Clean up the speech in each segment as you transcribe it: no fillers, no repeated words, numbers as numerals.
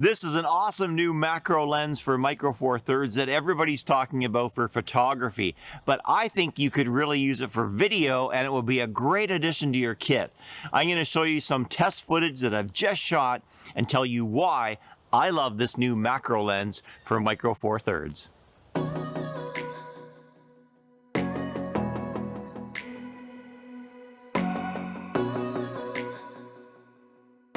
This is an awesome new macro lens for micro four thirds that everybody's talking about for photography, but I think you could really use it for video and it will be a great addition to your kit. I'm going to show you some test footage that I've just shot and tell you why I love this new macro lens for micro four thirds.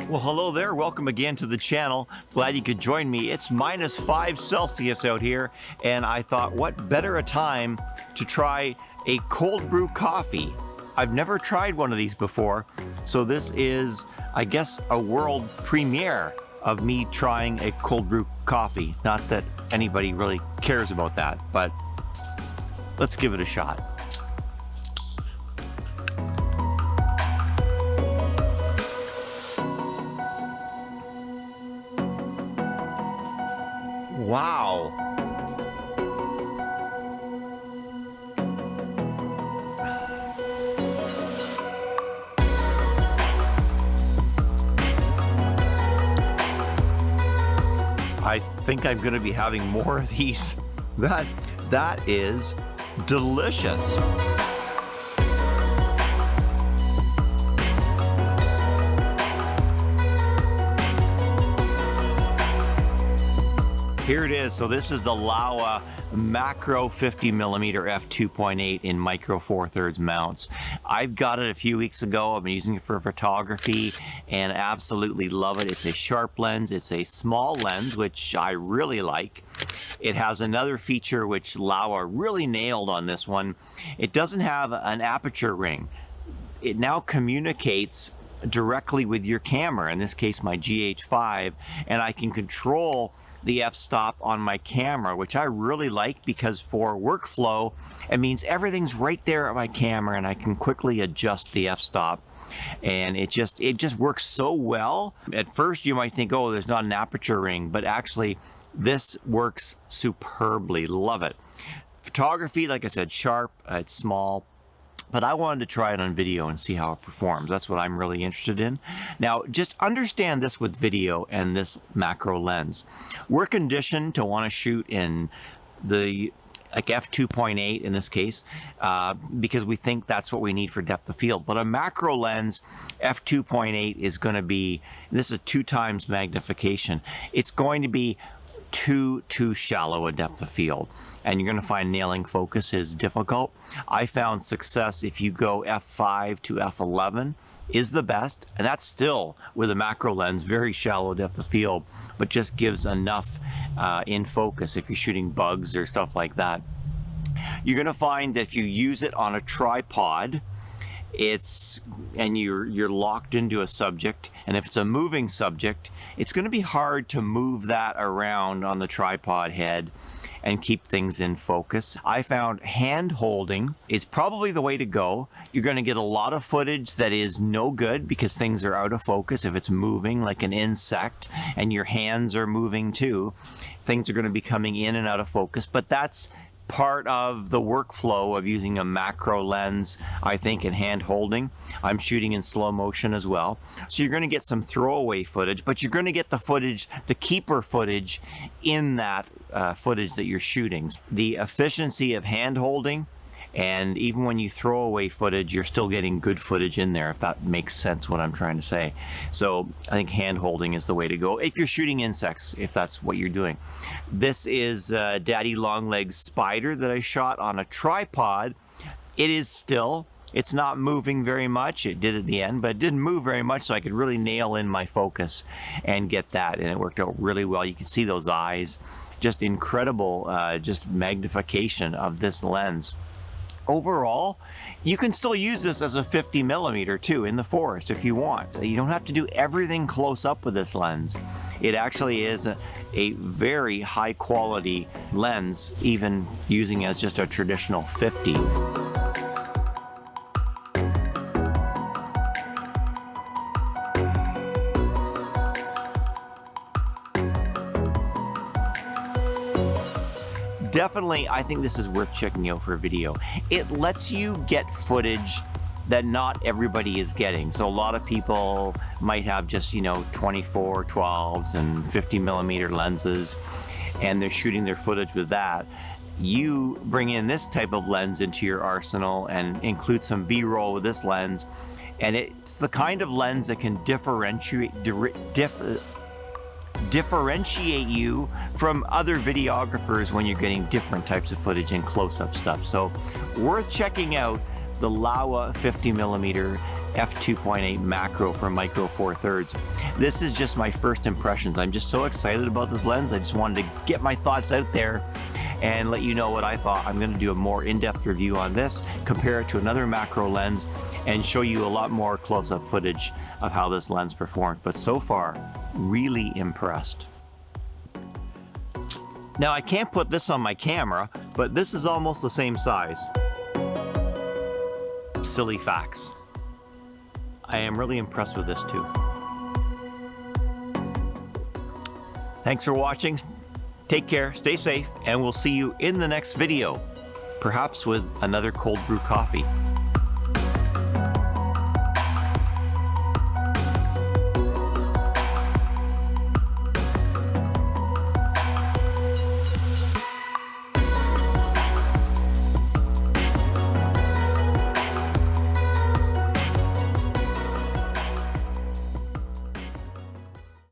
Well, hello there. Welcome again to the channel. Glad you could join me. It's -5 Celsius out here, and I thought, what better a time to try a cold brew coffee. I've never tried one of these before, so this is, I guess, a world premiere of me trying a cold brew coffee. Not that anybody really cares about that, but let's give it a shot. Wow. I think I'm going to be having more of these. That is delicious. Here it is. So this is the Laowa macro 50mm f2.8 in micro four thirds mounts. I've got it a few weeks ago. I've been using it for photography and absolutely love it. It's a sharp lens. It's a small lens, which I really like. It has another feature which Laowa really nailed on this one. It doesn't have an aperture ring. It now communicates directly with your camera, in this case my GH5, and I can control the f-stop on my camera, which I really like because for workflow it means everything's right there at my camera and I can quickly adjust the f-stop, and it just works so well. At first you might think, oh, there's not an aperture ring, but actually this works superbly. Love it. Photography, like I said, sharp, it's small, but I wanted to try it on video and see how it performs. That's what I'm really interested in. Now, just understand this with video and this macro lens. We're conditioned to want to shoot in the f2.8 in this case, because we think that's what we need for depth of field. But a macro lens, f2.8 is going to be, this is 2 times magnification. It's going to be too shallow a depth of field, and you're going to find nailing focus is difficult. I found success if you go f5 to f11 is the best, and that's still with a macro lens, very shallow depth of field, but just gives enough in focus if you're shooting bugs or stuff like that. You're going to find that if you use it on a tripod, and you're locked into a subject, and if it's a moving subject, it's going to be hard to move that around on the tripod head and keep things in focus. I found hand holding is probably the way to go. You're going to get a lot of footage that is no good because things are out of focus. If it's moving like an insect and your hands are moving too, things are going to be coming in and out of focus, but that's part of the workflow of using a macro lens, I think, in hand holding. I'm shooting in slow motion as well. So you're going to get some throwaway footage, but you're going to get the footage, the keeper footage in that footage that you're shooting. The efficiency of hand holding, and even when you throw away footage, you're still getting good footage in there, if that makes sense what I'm trying to say. So I think hand holding is the way to go if you're shooting insects, if that's what you're doing. This is Daddy Longlegs spider that I shot on a tripod. It is still, it's not moving very much. It did at the end, but it didn't move very much, so I could really nail in my focus and get that, and it worked out really well. You can see those eyes, just incredible, just magnification of this lens. Overall, you can still use this as a 50mm too in the forest if you want. You don't have to do everything close up with this lens. It actually is a very high quality lens, even using it as just a traditional 50. Definitely, I think this is worth checking out for a video. It lets you get footage that not everybody is getting. So a lot of people might have just, 24, 12s and 50mm lenses, and they're shooting their footage with that. You bring in this type of lens into your arsenal and include some B-roll with this lens, and it's the kind of lens that can differentiate you from other videographers when you're getting different types of footage and close-up stuff. So worth checking out the Laowa 50mm f2.8 macro for micro four thirds. This is just my first impressions. I'm just so excited about this lens. I just wanted to get my thoughts out there and let you know what I thought. I'm going to do a more in-depth review on this, compare it to another macro lens, and show you a lot more close-up footage of how this lens performed. But so far, really impressed. Now I can't put this on my camera, but this is almost the same size. Silly facts. I am really impressed with this too. Thanks for watching. Take care, stay safe, and we'll see you in the next video, perhaps with another cold brew coffee.